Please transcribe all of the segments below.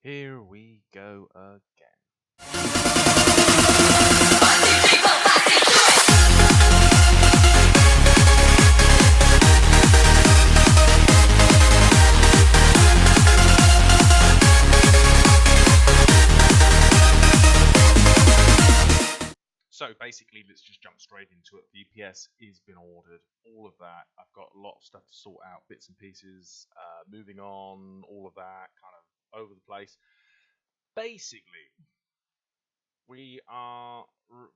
Here we go again. So basically, let's just jump straight into it. VPS is been ordered, all of that. I've got a lot of stuff to sort out, bits and pieces, moving on, all of that, kind of over the place. Basically, we are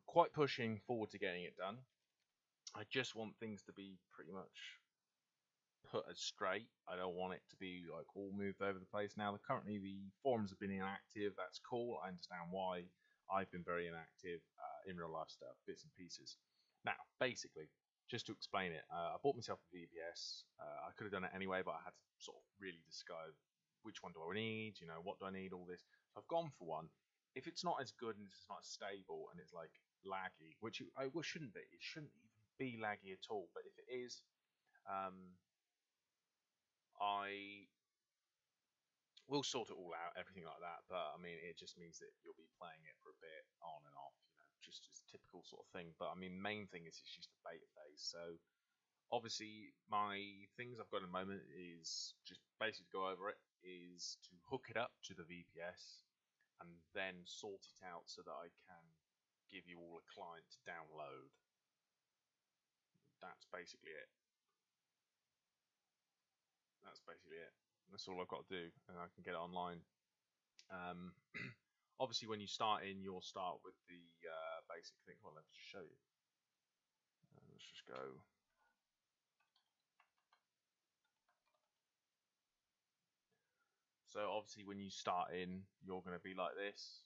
quite pushing forward to getting it done. I just want things to be pretty much put as straight. I don't want it to be like all moved over the place. Now, currently the forums have been inactive. That's cool. I understand why. I've been very inactive in real life stuff, bits and pieces. Now, basically, just to explain it, I bought myself a VPS. I could have done it anyway, but I had to sort of really decide which one do I need, you know, what do I need, all this. So I've gone for one. If it's not as good and it's not as stable and it's like laggy, which it shouldn't be. It shouldn't even be laggy at all. But if it is, I will sort it all out, everything like that. But I mean, it just means that you'll be playing it for a bit on and off, you know, just as typical sort of thing. But I mean, main thing is it's just a beta phase. So obviously, my things I've got at the moment is just basically to go over it, is to hook it up to the VPS and then sort it out so that I can give you all a client to download. That's basically it. That's basically it. That's all I've got to do, and I can get it online. Obviously, when you start in, you'll start with the basic thing. Well, let's just show you. Let's just go. So obviously, when you start in, you're going to be like this,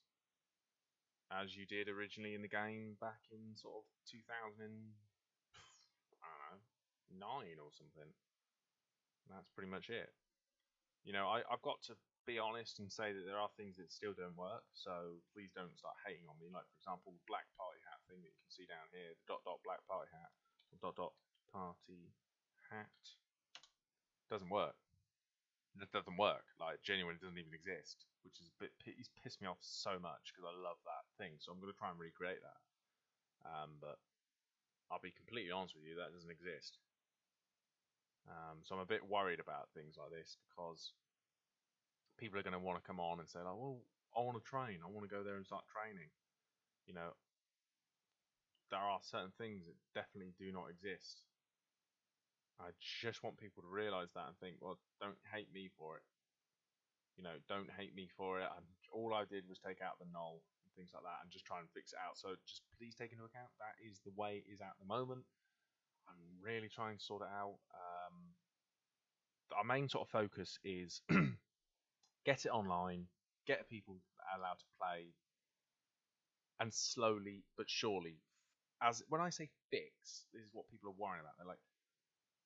as you did originally in the game back in sort of 2000, I don't know, 9 or something. And that's pretty much it. You know, I've got to be honest and say that there are things that still don't work, so please don't start hating on me. Like, for example, the black party hat thing that you can see down here, the dot black party hat, or dot party hat, doesn't work. It doesn't work. Like, genuinely, it doesn't even exist, which is a bit. He's pissed me off so much because I love that thing. So I'm going to try and recreate that. But I'll be completely honest with you, that doesn't exist. So I'm a bit worried about things like this because people are going to want to come on and say, like, well, I want to train. I want to go there and start training. You know, there are certain things that definitely do not exist. I just want people to realise that and think, well, don't hate me for it. You know, don't hate me for it. All I did was take out the null and things like that and just try and fix it out. So just please take into account that is the way it is at the moment. I'm really trying to sort it out. Our main sort of focus is get it online, get people allowed to play, and slowly but surely, as when I say fix, this is what people are worrying about. They're like,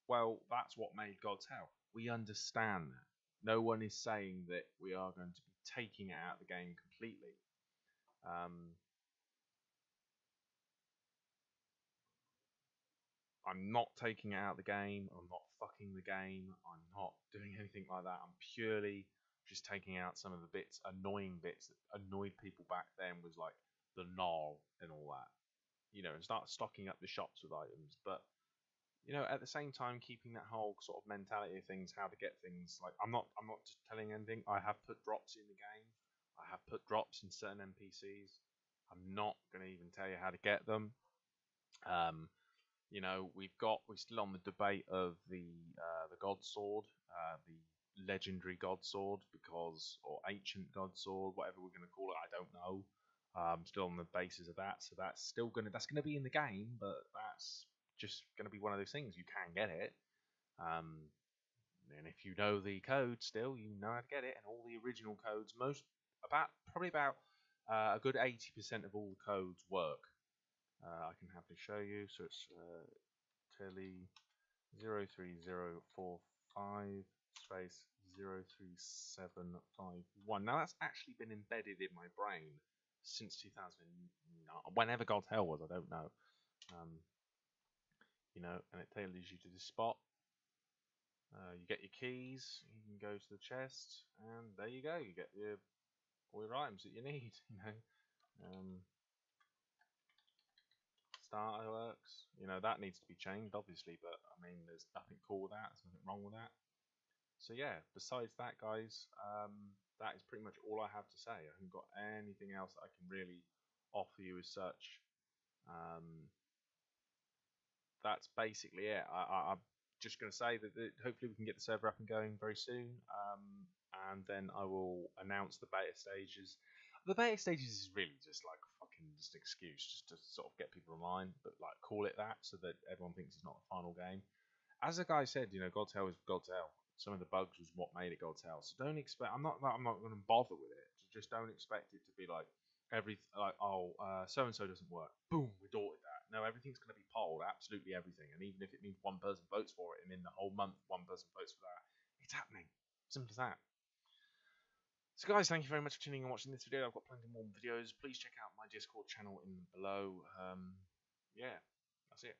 well, that's what made God's hell. We understand that. No one is saying that we are going to be taking it out of the game completely. I'm not taking it out of the game. I'm not fucking the game. I'm not doing anything like that. I'm purely just taking out some of the bits, annoying bits that annoyed people back then, was like the null and all that. You know, and start stocking up the shops with items. But you know, at the same time, keeping that whole sort of mentality of things, how to get things. Like, I'm not just telling anything. I have put drops in the game. I have put drops in certain NPCs. I'm not going to even tell you how to get them. You know, we're still on the debate of the God Sword, the legendary God Sword, or ancient God Sword, whatever we're going to call it. I don't know. Still on the basis of that, so that's gonna be in the game, but that's just going to be one of those things. You can get it, and if you know the code, still you know how to get it, and all the original codes, probably about a good 80% of all the codes work. I can happily show you. So it's tele 03045 space 03751. Now that's actually been embedded in my brain since 2009, whenever God's hell was, I don't know. You know, and it tells you to the spot. You get your keys, you can go to the chest, and there you go. You get your all your items that you need. Starter works. That needs to be changed, obviously, but I mean, there's nothing cool with that. There's nothing wrong with that. So yeah, besides that, guys, that is pretty much all I have to say. I haven't got anything else that I can really offer you as such. That's basically it. I'm just going to say that hopefully we can get the server up and going very soon, and then I will announce the beta stages. The beta stages is really just like fucking just an excuse, just to sort of get people online, but like call it that so that everyone thinks it's not the final game. As the guy said, Godtail is Godtail. Some of the bugs was what made it Godtail. So don't expect. I'm not going to bother with it. Just don't expect it to be like so and so doesn't work. Boom, we sorted that. No, everything's going to be polled, absolutely everything. And even if it means one person votes for it, and in the whole month one person votes for that, it's happening. Simple as that. So guys, thank you very much for tuning and watching this video. I've got plenty more videos. Please check out my Discord channel in below. Yeah, that's it.